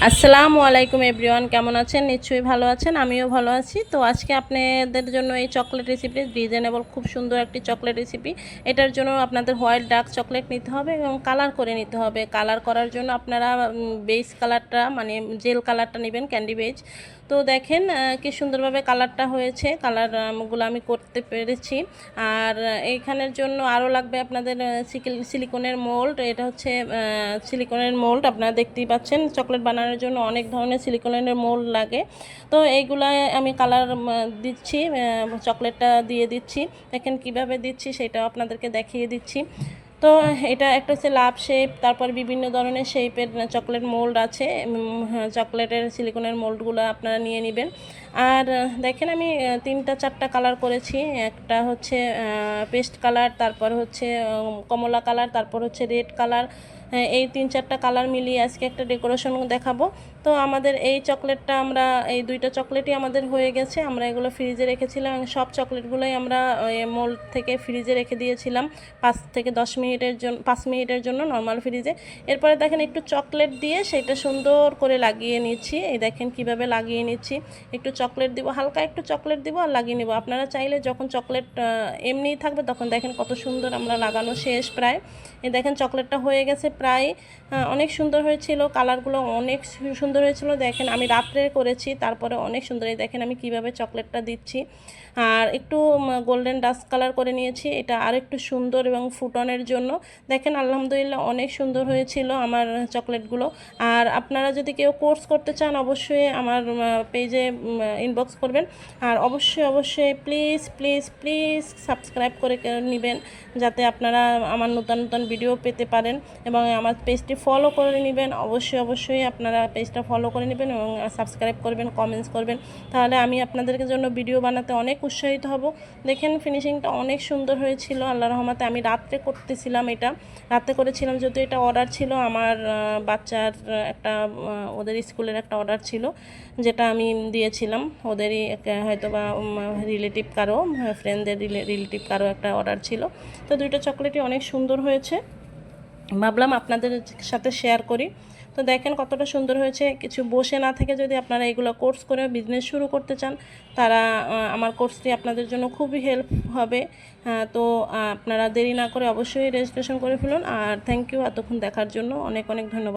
আসসালামু আলাইকুম এভরিওয়ান, কেমন আছেন? নিশ্চয়ই ভালো আছেন, আমিও ভালো আছি। তো আজকে আপনাদের জন্য এই চকলেট রেসিপি রিজনেবল, খুব সুন্দর একটি চকলেট রেসিপি। এটার জন্য আপনাদের হোয়াইট ডার্ক চকলেট নিতে হবে এবং কালার করে নিতে হবে। কালার করার জন্য আপনারা বেস কালারটা মানে জেল কালারটা নেবেন, ক্যান্ডি বেজ। তো দেখেন কি সুন্দরভাবে কালারটা হয়েছে, কালারগুলো আমি করতে পেরেছি। আর এইখানের জন্য আরও লাগবে আপনাদের সিলিকনের মোল্ড। এটা হচ্ছে সিলিকনের মোল্ড, আপনারা দেখতেই পাচ্ছেন। চকলেট বানানোর জন্য অনেক ধরনের সিলিকনের মোল্ড লাগে। তো এইগুলা আমি কালার দিচ্ছি, চকলেটটা দিয়ে দিচ্ছি। দেখেন কিভাবে দিচ্ছি সেটাও আপনাদেরকে দেখিয়ে দিচ্ছি। তো এটা একটা হচ্ছে লাভ শেপ, তারপর বিভিন্ন ধরনের শেপের চকলেট মোল্ড আছে। চকলেটের সিলিকনের মোল্ডগুলো আপনারা নিয়ে নেবেন। আর দেখেন আমি 3-4টা কালার করেছি। একটা হচ্ছে পেস্ট কালার, তারপর হচ্ছে কমলা কালার, তারপর হচ্ছে রেড কালার। এই 3-4টা কালার মিলিয়ে আজকে একটা ডেকোরেশন দেখাবো। তো আমাদের এই চকলেটটা আমরা এই 2টা চকলেটই আমাদের হয়ে গেছে। আমরা এগুলো ফ্রিজে রেখেছিলাম এবং সব চকলেটগুলোই আমরা মোল্ড থেকে ফ্রিজে রেখে দিয়েছিলাম 5 মিনিটের জন্য নর্মাল ফ্রিজে। এরপরে দেখেন একটু চকলেট দিয়ে সেটা সুন্দর করে লাগিয়ে নিচ্ছি। এই দেখেন কিভাবে লাগিয়ে নিচ্ছি। একটু চকলেট দিব, হালকা একটু চকলেট দিব আর লাগিয়ে নেব। আপনারা চাইলে যখন চকলেট এমনিই থাকবে তখন দেখেন কত সুন্দর আমরা লাগানো শেষ প্রায়। এই দেখেন চকলেটটা হয়ে গেছে প্রায়, অনেক সুন্দর হয়েছিল, কালারগুলো অনেক সুন্দর হয়েছিল। দেখেন আমি রাত্রে করেছি, তারপরে অনেক সুন্দর। এই দেখেন আমি কিভাবে চকলেটটা দিচ্ছি। আর একটু গোল্ডেন ডাস্ট কালার করে নিয়েছি, এটা আর একটু সুন্দর এবং ফুটনের জন্য। দেখেন আলহামদুলিল্লাহ অনেক সুন্দর হয়েছিল আমার চকলেটগুলো। আর আপনারা যদি কেউ কোর্স করতে চান অবশ্যই আমার পেজে ইনবক্স করবেন। আর অবশ্যই প্লিজ প্লিজ প্লিজ সাবস্ক্রাইব করে নেবেন, যাতে আপনারা আমার নতুন নতুন ভিডিও পেতে পারেন। এবং আমার পেজটি ফলো করে নেবেন। অবশ্যই আপনারা পেজটা ফলো করে নেবেন এবং সাবস্ক্রাইব করবেন, কমেন্টস করবেন। তাহলে আমি আপনাদের জন্য ভিডিও বানাতে অনেক উৎসাহিত হব। দেখেন ফিনিশিংটা অনেক সুন্দর হয়েছিল আল্লাহর রহমতে। আমি রাত্রে করতেছিলাম, এটা রাত্রে করেছিলাম যেহেতু এটা অর্ডার ছিল আমার বাচ্চার একটা, ওদের স্কুলের একটা অর্ডার ছিল, যেটা আমি দিয়েছিলাম ওদেরই হয়তো বা রিলেটিভ কারো, ফ্রেন্ডদের রিলেটিভ কারো একটা অর্ডার ছিল। তো 2টা চকলেটই অনেক সুন্দর হয়েছে, ভাবলাম আপনাদের সাথে শেয়ার করি। তো দেখেন কতটা সুন্দর হয়েছে। কিছু বসে না থেকে যদি আপনারা এগুলো কোর্স করে বিজনেস শুরু করতে চান, তারা আমার কোর্সটি আপনাদের জন্য খুবই হেল্প হবে। তো আপনারা দেরি না করে অবশ্যই রেজিস্ট্রেশন করে ফেলুন। আর থ্যাংক ইউ এতক্ষণ দেখার জন্য, অনেক অনেক ধন্যবাদ।